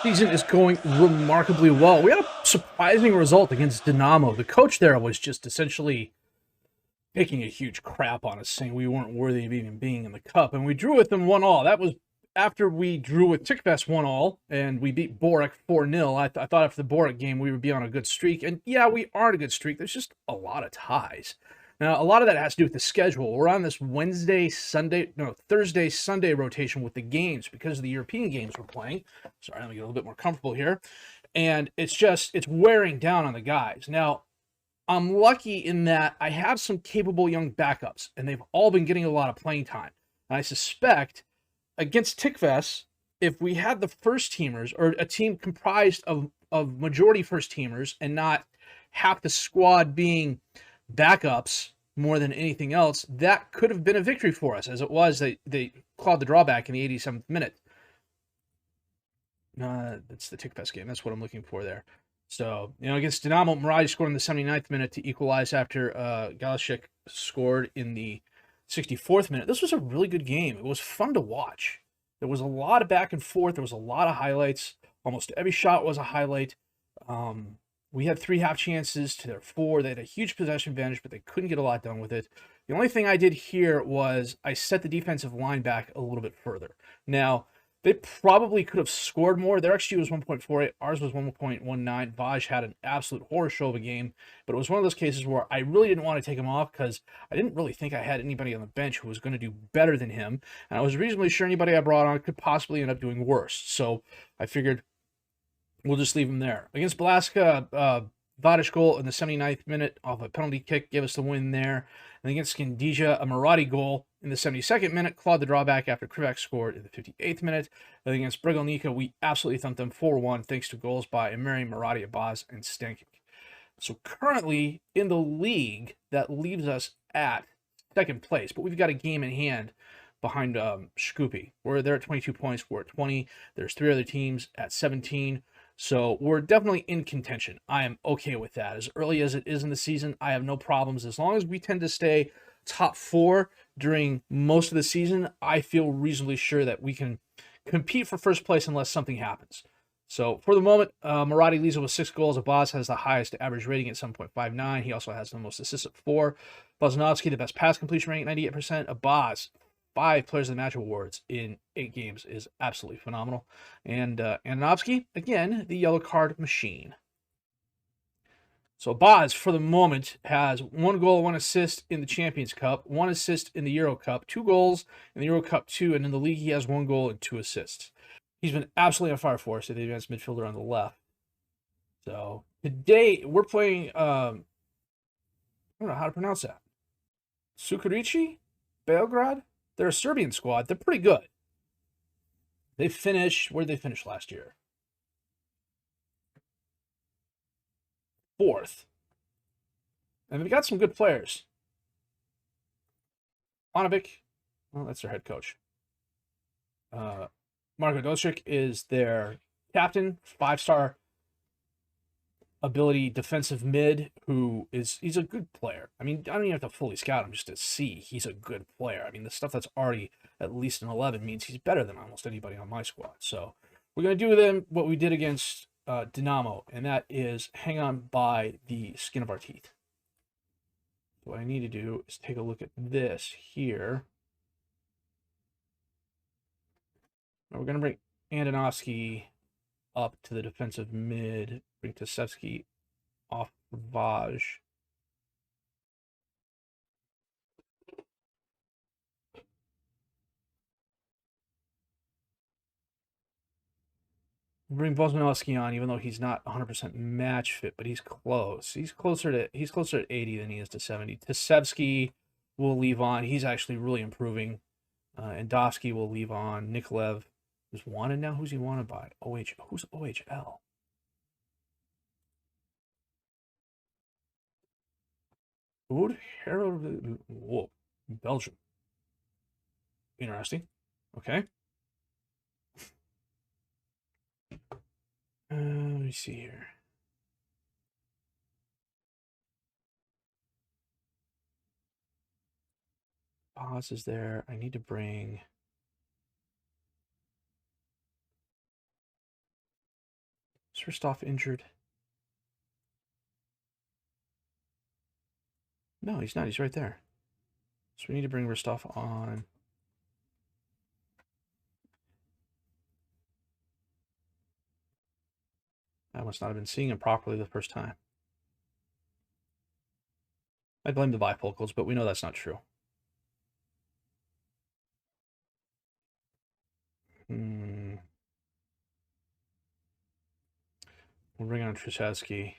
Season is going remarkably well. We had a surprising result against Dynamo. The coach there was just essentially taking a huge crap on us, saying we weren't worthy of even being in the cup, and we drew with them 1-1. That was after we drew with Tickfest 1-1, and we beat Boric 4-0. I thought after the Boric game we would be on a good streak, and yeah, we are on a good streak. There's just a lot of ties. Now, a lot of that has to do with the schedule. We're on this Thursday, Sunday rotation with the games because of the European games we're playing. Sorry, let me get a little bit more comfortable here. And it's wearing down on the guys. Now, I'm lucky in that I have some capable young backups, and they've all been getting a lot of playing time. And I suspect against Tickfest, if we had the first teamers or a team comprised of majority first teamers and not half the squad being backups more than anything else, that could have been a victory for us. As it was, they clawed the drawback in the 87th minute. That's the Tickfest game. That's what I'm looking for there. So, against Dynamo, Mirage scored in the 79th minute to equalize after Galashik scored in the 64th minute. This was a really good game. It was fun to watch. There was a lot of back and forth. There was a lot of highlights. Almost every shot was a highlight. We had 3 half chances to their 4. They had a huge possession advantage, but they couldn't get a lot done with it. The only thing I did here was I set the defensive line back a little bit further. Now, they probably could have scored more. Their XG was 1.48. Ours was 1.19. Vaj had an absolute horror show of a game, but it was one of those cases where I really didn't want to take him off because I didn't really think I had anybody on the bench who was going to do better than him, and I was reasonably sure anybody I brought on could possibly end up doing worse. So I figured we'll just leave him there. Against Belaska, Vardar goal in the 79th minute off a penalty kick gave us the win there. And against Skindija, a Maradi goal in the 72nd minute clawed the drawback after Krivak scored in the 58th minute. And against Bregalnica, we absolutely thumped them 4-1 thanks to goals by Emeri, Maradi, Abaz, and Stankic. So currently in the league, that leaves us at second place, but we've got a game in hand behind Shkupi. They're at 22 points. We're at 20. There's 3 other teams at 17. So we're definitely in contention. I am okay with that. As early as it is in the season, I have no problems. As long as we tend to stay top 4 during most of the season, I feel reasonably sure that we can compete for first place unless something happens. So for the moment, Maradi leads with 6 goals. Abaz has the highest average rating at 7.59. He also has the most assists at 4. Bozanovsky, the best pass completion rate, 98%. Abaz, 5 Players of the Match awards in 8 games is absolutely phenomenal. And Ananovsky, again, the yellow card machine. So Abaz, for the moment, has 1 goal, 1 assist in the Champions Cup, 1 assist in the Euro Cup, 2 goals in the Euro Cup 2, and in the league he has 1 goal and 2 assists. He's been absolutely on fire for us at the advanced midfielder on the left. So today we're playing, I don't know how to pronounce that. Sukarici? Belgrade? They're a Serbian squad. They're pretty good. They finished, where did they finish last year? 4th. And they've got some good players. Onovic, well, that's their head coach. Marko Docic is their captain, 5-star ability defensive mid, he's a good player. I mean, I don't even have to fully scout him just to see he's a good player. I mean, the stuff that's already at least an 11 means he's better than almost anybody on my squad. So we're going to do with him what we did against Dynamo, and that is hang on by the skin of our teeth. What I need to do is take a look at this here. Now we're going to bring Andonovsky up to the defensive mid, bring Tasevsky off Vaj. Bring Bosmanowski on, even though he's not 100% match fit, but he's close. He's closer to 80 than he is to 70. Tasevsky will leave on. He's actually really improving. And Dovsky will leave on. Nikolaev is wanted now. Who's he wanted by? Who's OHL? Oud Harold. Whoa, Belgium. Interesting. Okay. Let me see here. Pause is there. I need to bring Is Ristov injured? No, he's not. He's right there. So we need to bring Ristov on. I must not have been seeing him properly the first time. I blame the bifocals, but we know that's not true. We'll bring on Trzaski.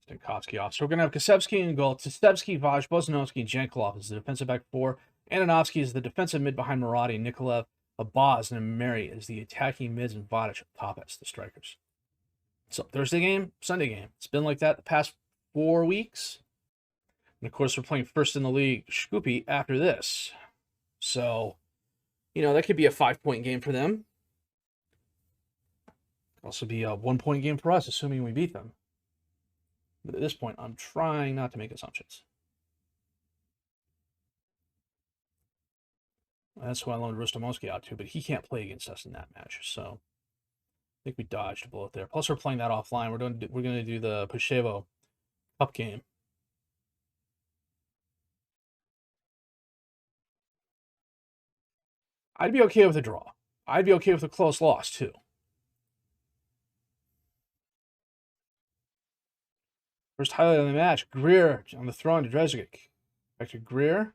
Stankovsky off. So we're going to have Kasevsky in goal. Tsevsky, Vaj, Bozanovsky, and Jankelov is the defensive back four. Ananovsky is the defensive mid behind Murati and Nikolaev. Abaz and Mary is the attacking mids, and Vardar top as the strikers. So Thursday game, Sunday game. It's been like that the past 4 weeks. And of course, we're playing first in the league, Shkoopy, after this. So, that could be a 5-point game for them. Could also be a 1-point game for us, assuming we beat them. But at this point, I'm trying not to make assumptions. That's who I loaned Rostomovsky out to, but he can't play against us in that match. So I think we dodged a bullet there. Plus, we're playing that offline. We're going to do the Pushevo Cup game. I'd be okay with a draw. I'd be okay with a close loss, too. First highlight of the match, Greer on the throw into Drezgic. Back to Greer,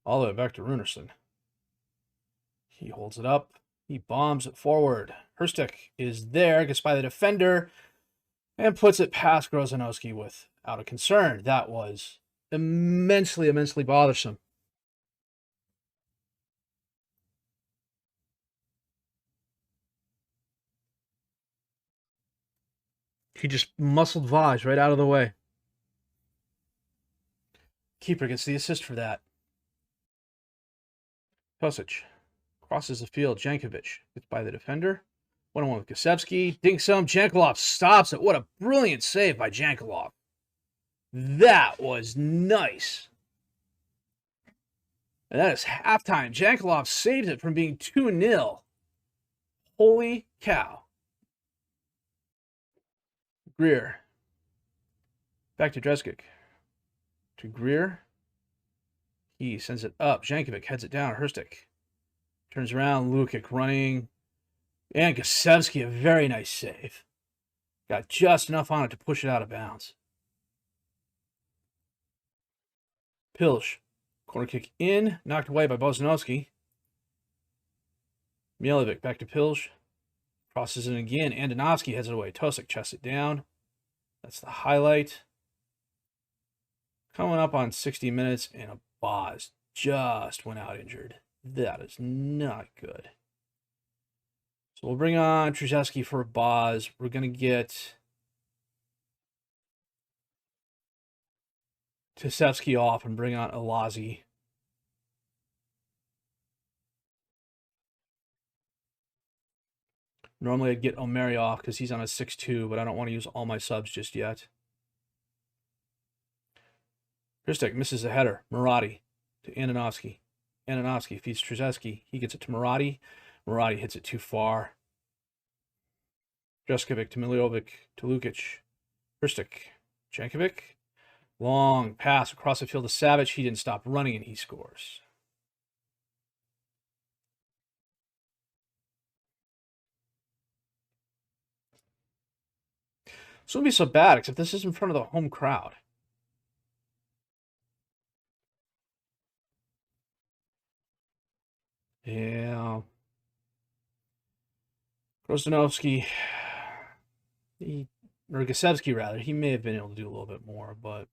all the way back to Runerson. He holds it up. He bombs it forward. Herstek is there, gets by the defender, and puts it past Grozanowski without a concern. That was immensely, immensely bothersome. He just muscled Vaj right out of the way. Keeper gets the assist for that. Kosic crosses the field. Jankovic gets by the defender. 1-on-1 with Kasevsky. Dinks him. Jankelov stops it. What a brilliant save by Jankelov. That was nice. And that is halftime. Jankelov saves it from being 2-0. Holy cow. Greer. Back to Drezgic. To Greer. He sends it up. Jankovic heads it down. Herstek turns around. Lukic running. And Kasevsky, a very nice save. Got just enough on it to push it out of bounds. Pilsch. Corner kick in. Knocked away by Bozanovsky. Mielevic back to Pilsch. Crosses it again. Andonovsky heads it away. Tosic chests it down. That's the highlight. Coming up on 60 minutes, and a Boz just went out injured. That is not good. So we'll bring on Trzaski for a Boz. We're going to get Tsevsky off and bring on Elazi. Normally I'd get Omeri off because he's on a 6-2, but I don't want to use all my subs just yet. Kristek misses a header. Murati to Andonovsky. Andonovsky feeds Trzaski. He gets it to Murati. Murati hits it too far. Dreskovic to Miljovic to Lukic. Kristek. Jankovic. Long pass across the field to Savic. He didn't stop running, and he scores. This wouldn't be so bad, except this is in front of the home crowd. Yeah. Grozdanovsky, or Gasevsky rather, he may have been able to do a little bit more, but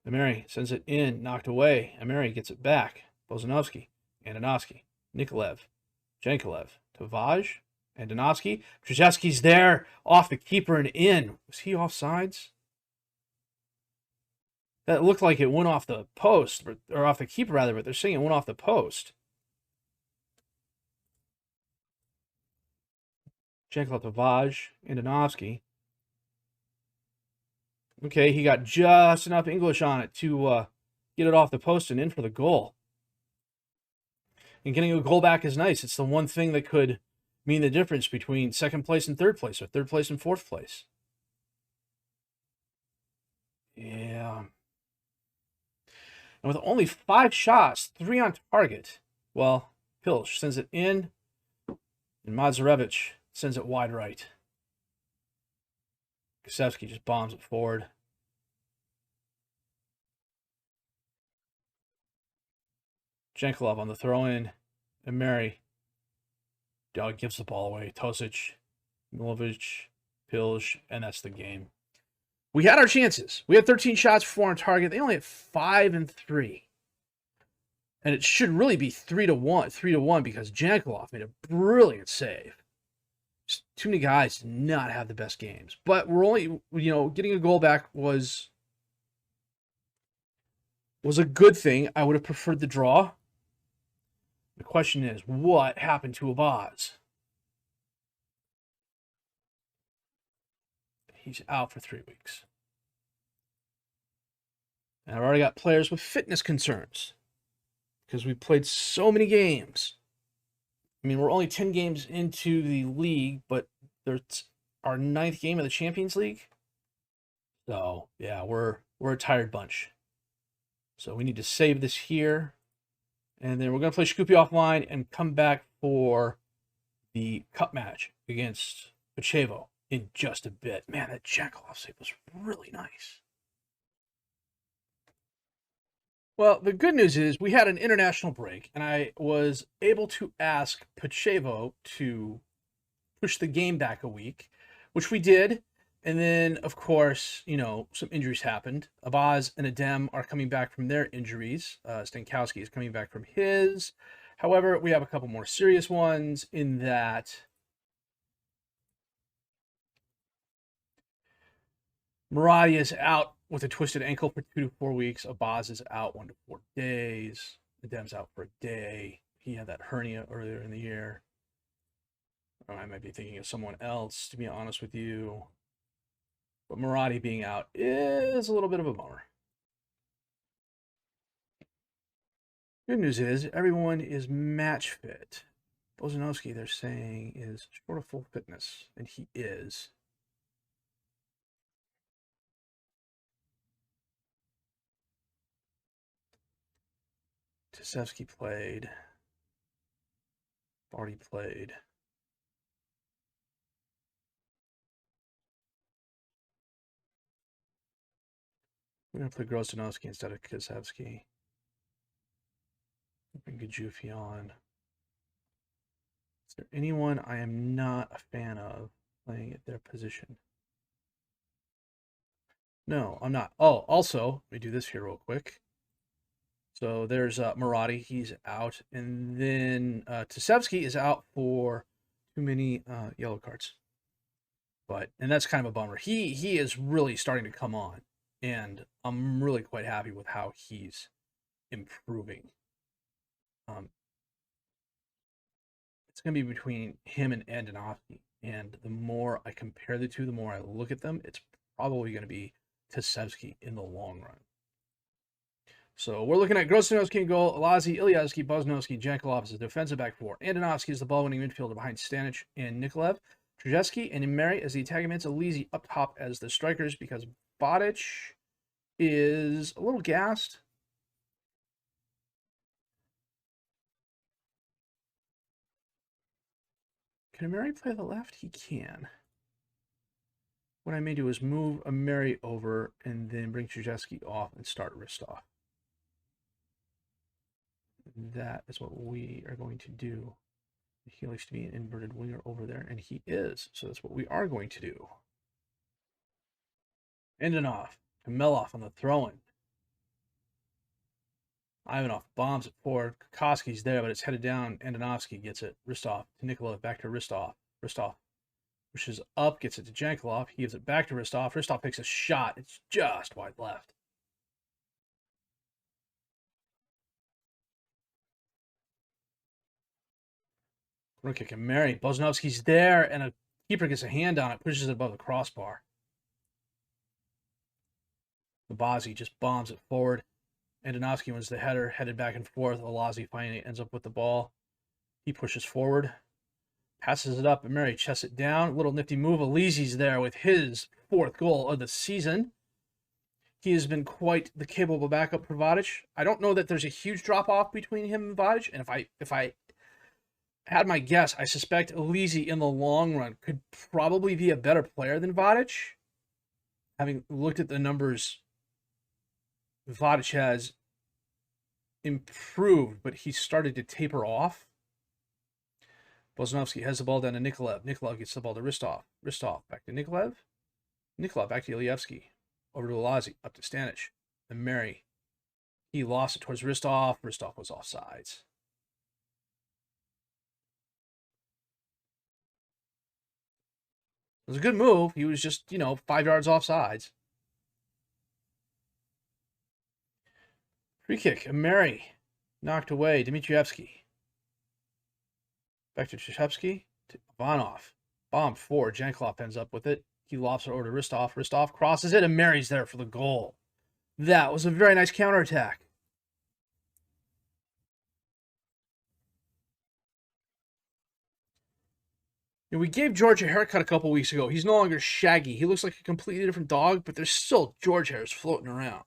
Ameri sends it in, knocked away. Ameri gets it back. Bozanovsky, Andonovsky, Nikolaev, Jankolev to Vaj, Andonovsky. Trzaski's there, off the keeper and in. Was he offsides? That looked like it went off the post, or off the keeper rather, but they're saying it went off the post. Jankolev to Vaj, Andonovsky. Okay, he got just enough English on it to get it off the post and in for the goal. And getting a goal back is nice. It's the one thing that could mean the difference between second place and third place, or third place and fourth place. Yeah. And with only 5 shots, 3 on target, well, Pilch sends it in, and Mazarevich sends it wide right. Kusevsky just bombs it forward. Jenkolov on the throw-in, and Mary gives the ball away. Tosic, Milovic, Pilch, and that's the game. We had our chances. We had 13 shots, 4 on target. They only had 5 and 3. And it should really be 3-1 because Jankelov made a brilliant save. Just too many guys did not have the best games. But we're only, getting a goal back was a good thing. I would have preferred the draw. The question is, what happened to Abaz? He's out for 3 weeks. And I've already got players with fitness concerns because we played so many games. I mean, we're only 10 games into the league, but there's our 9th game of the Champions League. So, yeah, we're a tired bunch. So we need to save this here. And then we're going to play Shkoopy offline and come back for the cup match against Pachevo in just a bit. Man, that Jankelov save was really nice. Well, the good news is we had an international break, and I was able to ask Pachevo to push the game back a week, which we did. And then, of course, some injuries happened. Abaz and Adem are coming back from their injuries. Stankowski is coming back from his. However, we have a couple more serious ones in that Muradi is out with a twisted ankle for 2 to 4 weeks. Abaz is out 1 to 4 days. Adem's out for a day. He had that hernia earlier in the year. I might be thinking of someone else, to be honest with you. But Muradi being out is a little bit of a bummer. Good news is everyone is match fit. Bozanovsky, they're saying, is short of full fitness, and he is. Tasevsky played. Barty played. We're going to play Grosdanowski instead of Kasevsky. Bring Gajufi on. Is there anyone I am not a fan of playing at their position? No, I'm not. Oh, also, let me do this here real quick. So there's Muradi. He's out. And then Tasevsky is out for too many yellow cards. And that's kind of a bummer. He is really starting to come on. And I'm really quite happy with how he's improving. It's going to be between him and Andonovsky. And the more I compare the two, the more I look at them, it's probably going to be Tasevsky in the long run. So we're looking at Grosdanowski in goal, Alazi, Ilyaski, Bozanovsky, Jankelov as a defensive back 4. Andonovsky is the ball-winning midfielder behind Stanic and Nikolaev. Trzeski and Imeri as the attacking mids. Alizi up top as the strikers because Bodic is a little gassed. Can Imeri play the left? He can. What I may do is move Imeri over and then bring Trzeski off and start Ristov. That is what we are going to do. He likes to be an inverted winger over there, and he is. So that's what we are going to do. Antonov, Kamelov on the throw-in. Ivanov bombs it forward. Kokoski's there, but it's headed down. Andonovsky gets it. Ristov to Nikolaev, back to Ristov. Ristov pushes up, gets it to Jankelov. He gives it back to Ristov. Ristov takes a shot. It's just wide left. Corner kick and Mary. Bozanovsky's there, and a keeper gets a hand on it, pushes it above the crossbar. Babazi just bombs it forward. Andonovski wins the header, headed back and forth. Alazi finally ends up with the ball. He pushes forward, passes it up, and Mary chests it down. Little nifty move. Alizi's there with his 4th goal of the season. He has been quite the capable backup for Vardar. I don't know that there's a huge drop-off between him and Vardar, and if I had my guess, I suspect Alizi in the long run could probably be a better player than Vardar. Having looked at the numbers, Vardar has improved, but he started to taper off. Bosnovsky has the ball down to Nikolaev. Nikolaev gets the ball to Ristov. Ristov back to Nikolaev. Nikolaev back to Ilievsky. Over to Alazi. Up to Stanic. And Mary. He lost it towards Ristov. Ristov was offsides. It was a good move. He was just, 5 yards offsides. Free kick. And Mary. Knocked away. Dmitrievsky. Back to Cheshevsky, to Ivanov. Bomb forward. Janklov ends up with it. He lofts it over to Ristov. Ristov crosses it, and Mary's there for the goal. That was a very nice counterattack. And we gave George a haircut a couple weeks ago. He's no longer shaggy. He looks like a completely different dog, but there's still George hairs floating around.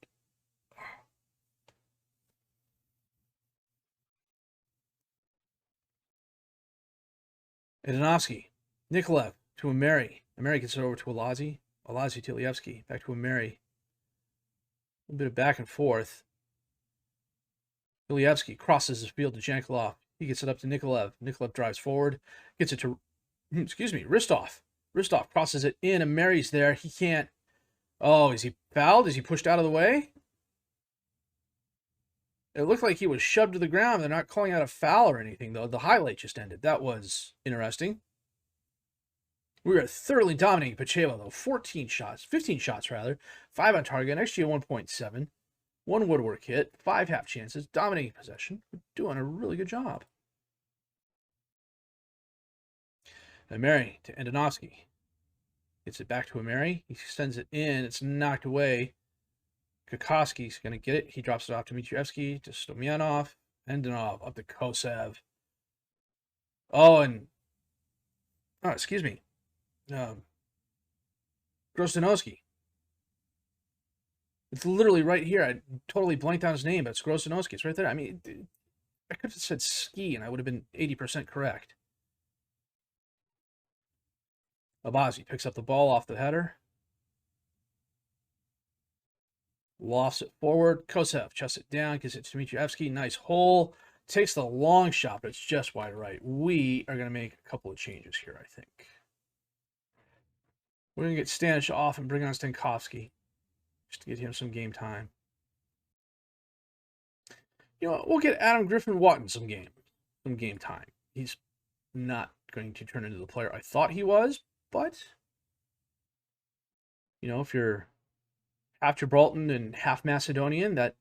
Andonovski. Nikolaev to Mary. Mary gets it over to Alazi. Alazi to Ilievsky. Back to Mary. A little bit of back and forth. Ilievsky crosses the field to Jankelov. He gets it up to Nikolaev. Nikolaev drives forward. Gets it to, Ristov. Ristov crosses it in, and Mary's there. He can't. Oh, is he fouled? Is he pushed out of the way? It looked like he was shoved to the ground. They're not calling out a foul or anything, though. The highlight just ended. That was interesting. We are thoroughly dominating Pacheco, though. 15 shots, rather. 5 on target, XG 1.7. 1 woodwork hit, 5 half chances, dominating possession. We're doing a really good job. And Mary to Andonovski. Gets it back to Mary. He sends it in. It's knocked away. Kokoski's going to get it. He drops it off to Dmitrievsky, to Stomianov, Endonov, up to Kosev. Grosdanowski. It's literally right here. I totally blanked on his name, but it's Grosdanowski. It's right there. I mean, I could have said ski, and I would have been 80% correct. Abazi picks up the ball off the header. Lofts it forward. Kosev chests it down, gets it to Dmitrievsky. Nice hole. Takes the long shot, but it's just wide right. We are going to make a couple of changes here, I think. We're going to get Stanic off and bring on Stankovsky, just to get him some game time. We'll get Adam Griffin-Watton some game time. He's not going to turn into the player I thought he was, but, if you're half Gibraltar and half Macedonian, that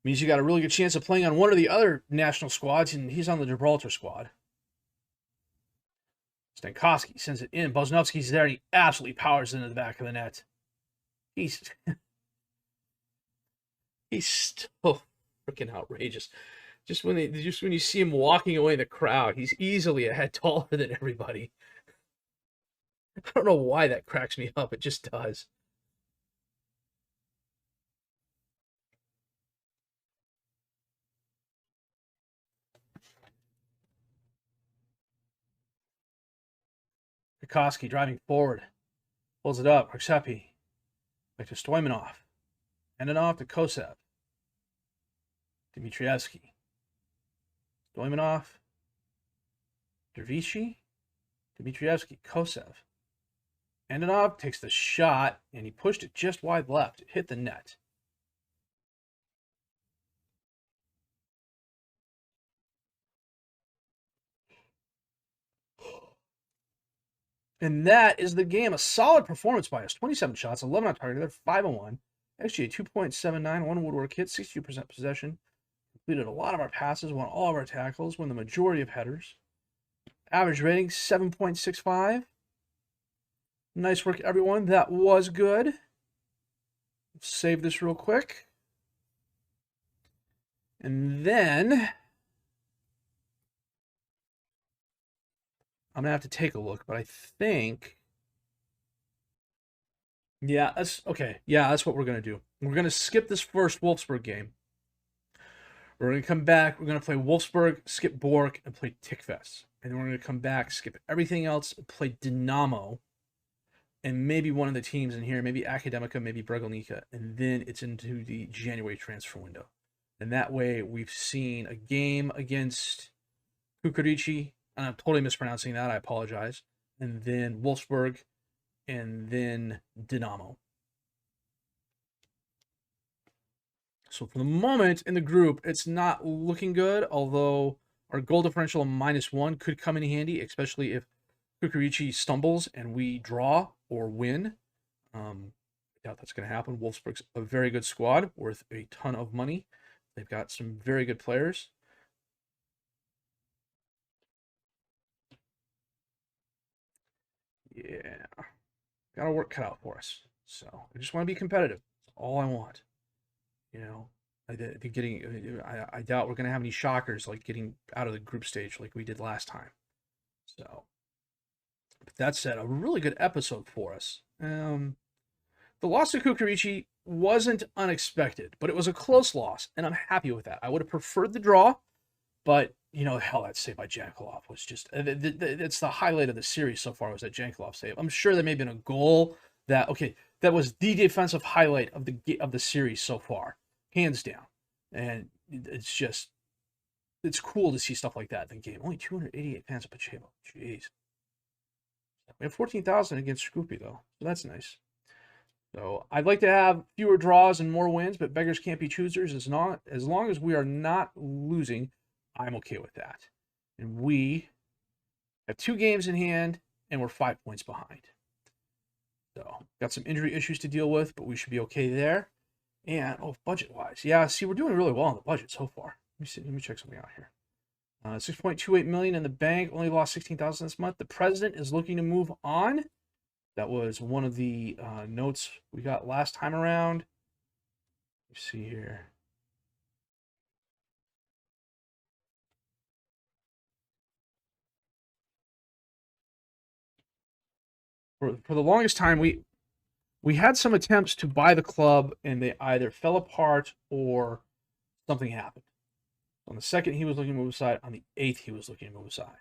means you got a really good chance of playing on one of the other national squads, and he's on the Gibraltar squad. Stankovsky sends it in. Bosnovsky's there, and he absolutely powers into the back of the net. He's so freaking outrageous. Just when you see him walking away in the crowd, he's easily a head taller than everybody. I don't know why that cracks me up. It just does. Kokoski driving forward. Pulls it up. Arcepi. Back to Stoimanov. Endonov to Kosev. Dmitrievsky. Stoimanov. Dervishi. Dmitrievsky. Kosev. Endonov takes the shot, and he pushed it just wide left. It hit the net. And that is the game. A solid performance by us. 27 shots, 11 on target. They're 5 on 1. XG 2.79, 1 woodwork hit, 62% possession. Completed a lot of our passes, won all of our tackles, won the majority of headers. Average rating 7.65. Nice work, everyone. That was good. Save this real quick. And then I'm going to have to take a look, but I think, yeah, that's okay. Yeah, that's what we're going to do. We're going to skip this first Wolfsburg game. We're going to come back. We're going to play Wolfsburg, skip Bork, and play Tickfest. And then we're going to come back, skip everything else, play Dynamo, and maybe one of the teams in here, maybe Akademika, maybe Bregalnica, and then it's into the January transfer window. And that way we've seen a game against Kukurici, and I'm totally mispronouncing that, I apologize, and then Wolfsburg, and then Dynamo. So for the moment in the group, it's not looking good, although our goal differential of -1 could come in handy, especially if Kukurici stumbles and we draw or win. I doubt that's going to happen. Wolfsburg's a very good squad, worth a ton of money. They've got some very good players. Yeah. Got our work cut out for us. So I just want to be competitive. That's all I want. You know, I doubt we're going to have any shockers like getting out of the group stage like we did last time. So, but that said, a really good episode for us. The loss to Kukurici wasn't unexpected, but it was a close loss, and I'm happy with that. I would have preferred the draw, but, you know, hell, that save by Jankelov was just, it's the highlight of the series so far was that Jankelov save. I'm sure there may have been a goal that, okay, that was the defensive highlight of the series so far, hands down. And it's just, it's cool to see stuff like that in the game. Only 288 fans of Pacheco. Jeez. We have 14,000 against Scoopy, though, so that's nice. So I'd like to have fewer draws and more wins, but beggars can't be choosers. As long as we are not losing, I'm okay with that. And we have 2 games in hand, and we're 5 points behind. So got some injury issues to deal with, but we should be okay there. And, oh, budget-wise. Yeah, see, we're doing really well on the budget so far. Let me check something out here. 6.28 million in the bank, only lost 16,000 this month. The president is looking to move on. That was one of the notes we got last time around. Let's see here. For the longest time, we had some attempts to buy the club, and they either fell apart or something happened. On the 2nd, he was looking to move aside. On the 8th, he was looking to move aside.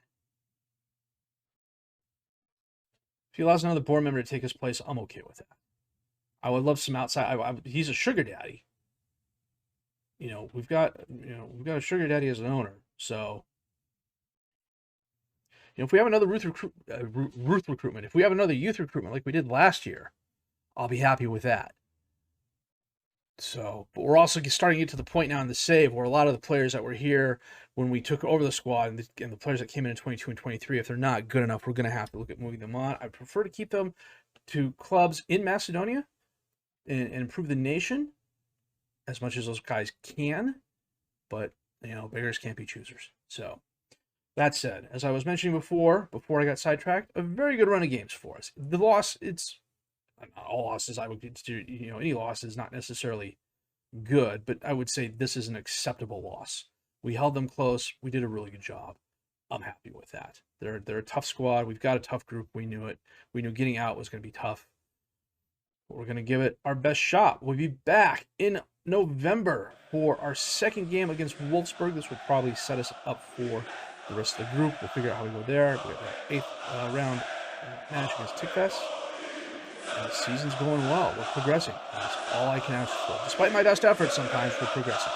If he allows another board member to take his place, I'm okay with that. I would love some outside. He's a sugar daddy. You know, we've got a sugar daddy as an owner. So, you know, if we have another youth recruitment, if we have another youth recruitment like we did last year, I'll be happy with that. So, but we're also starting to get to the point now in the save where a lot of the players that were here when we took over the squad and the players that came in 22 and 23, if they're not good enough, we're going to have to look at moving them on. I prefer to keep them to clubs in Macedonia and improve the nation as much as those guys can. But, you know, beggars can't be choosers. So, that said, as I was mentioning before I got sidetracked, a very good run of games for us. The loss, it's not all losses I would consider, you know, any loss is not necessarily good, but I would say this is an acceptable loss. We held them close. We did a really good job. I'm happy with that. They're a tough squad. We've got a tough group. We knew it. We knew getting out was going to be tough. But we're going to give it our best shot. We'll be back in November for our 2nd game against Wolfsburg. This will probably set us up for the rest of the group. We'll figure out how we go there. We have our 8th round match against Tickfest. And the season's going well. We're progressing. That's all I can ask for. Despite my best efforts, sometimes we're progressing.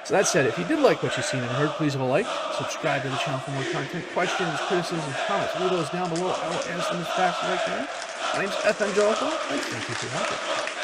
So that said, if you did like what you've seen and heard, please leave a like, subscribe to the channel for more content, questions, criticisms, comments. Leave those down below. I will answer them as fast as I can. My name's FM22. Thank you for your help.